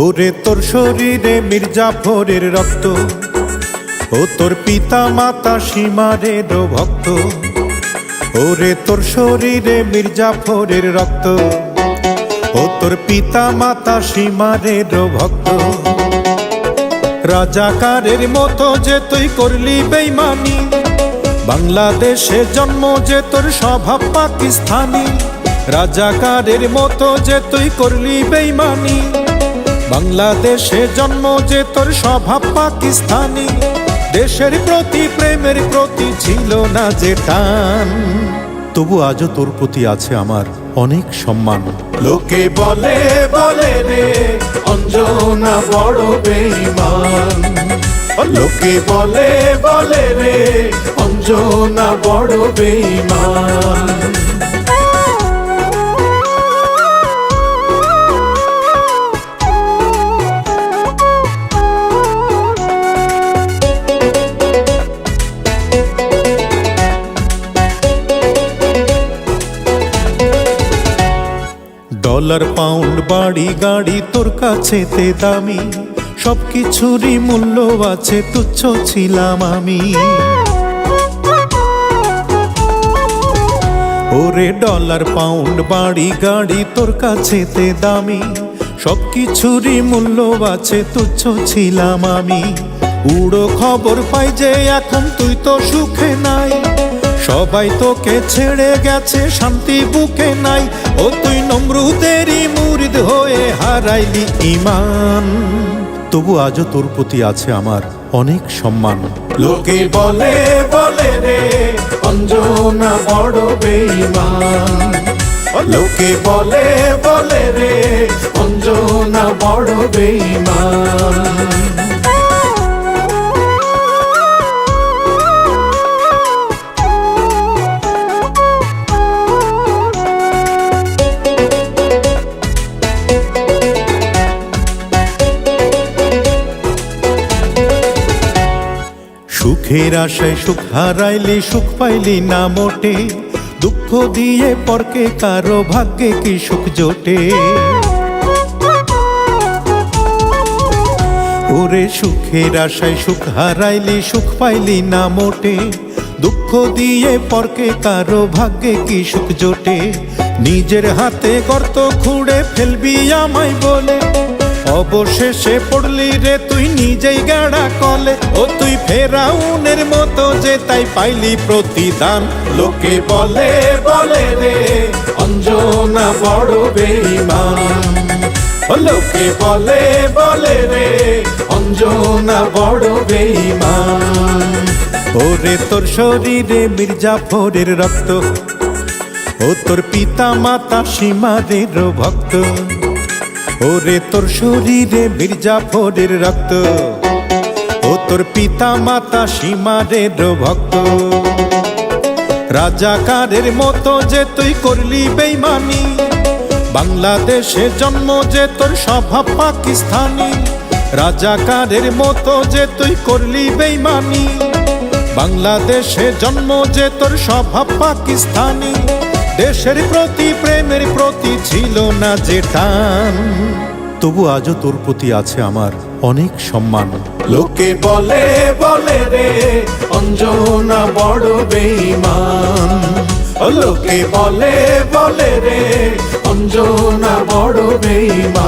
ওরে তোর শরীরে মির্জাফরের রক্ত, ও তোর পিতা মাতা সীমারের ভক্ত। ওরে তোর শরীরে মির্জাফরের রক্ত, ও তোর পিতা মাতা সীমারের ভক্ত। রাজাকারের মতো যে তুই করলি বেঈমানি, বাংলাদেশে জন্ম যে তোর স্বভাব পাকিস্তানি। রাজাকারের মতো যে তুই করলি বেঈমানি, বাংলাদেশে জন্ম যে তোর স্বভাব পাকিস্তানি। দেশের প্রতি প্রেমের প্রতি ছিল না যে টান, তবু আজও তোর প্রতি আছে আমার অনেক সম্মান। লোকে বলে বলে রে অঞ্জনা বড় বেঈমান, লোকে বলে বলে রে অঞ্জনা বড় বেঈমান। ডলার পাউন্ড বাড়ি গাড়ি তোর কাছেতে দামি, সবকিছুরই মূল্য আছে, তুচ্ছ ছিলাম আমি। ওরে ডলার পাউন্ড বাড়ি গাড়ি তোর কাছেতে দামি, সবকিছুরই মূল্য আছে, তুচ্ছ ছিলাম আমি। উড়ো খবর পাই যে এখন তুই তো সুখে নাই, সবাই তোকে ছেড়ে গেছে, শান্তি বুকে নাই। ও তুই নমরুদেরই মুরিদ হয়ে হারাইলি ঈমান, তবু আজও তোর প্রতি আছে আমার অনেক সম্মান। লোকে বলে বলে রে অঞ্জনা বড় বেঈমান, লোকে বলে বলে রে অঞ্জনা বড় বেঈমান। সুখের আশায় সুখ হারাইলি, সুখ পাইলি না মোটে, দুঃখ দিয়ে পরকে কারো ভাগ্যে কি সুখ জোটে। ওরে সুখের আশায় সুখ হারাইলি, সুখ পাইলি না মোটে, দুঃখ দিয়ে পরকে কারো ভাগ্যে কি সুখ জোটে। নিজের হাতে গর্ত খুঁড়ে ফেলবি আমায় বলে, অবশেষে পড়লি রে তুই নিজেই গাড়া কলে। ও তুই ফেরাউনের মতো যে তাই পাইলি প্রতিদান। লোকে বলে বলে রে অঞ্জনা বড় বেঈমান, লোকে বলে বলে রে অঞ্জনা বড় বেঈমান। ওরে তোর শরীরে মির্জাফরের রক্ত, ও তোর পিতা মাতা সীমারের ভক্ত। ওরে তোর শরীরে মির্জাফরের রক্ত, ও তোর পিতা মাতা সীমারের ভক্ত। রাজাকারের মতো যে তুই করলি বেঈমানি, বাংলাদেশে জন্ম যে তোর স্বভাব পাকিস্তানি। রাজাকারের মতো যে তুই করলি বেঈমানি, বাংলাদেশে জন্ম যে তোর স্বভাব পাকিস্তানি। দেশের প্রতি প্রেমের প্রতি ছিল না যে টান, তবু আজও তোর প্রতি আছে আমার অনেক সম্মান। লোকে বলে বলে রে অঞ্জনা বড় বেঈমান, লোকে বলে বলে রে অঞ্জনা বড় বেঈমান।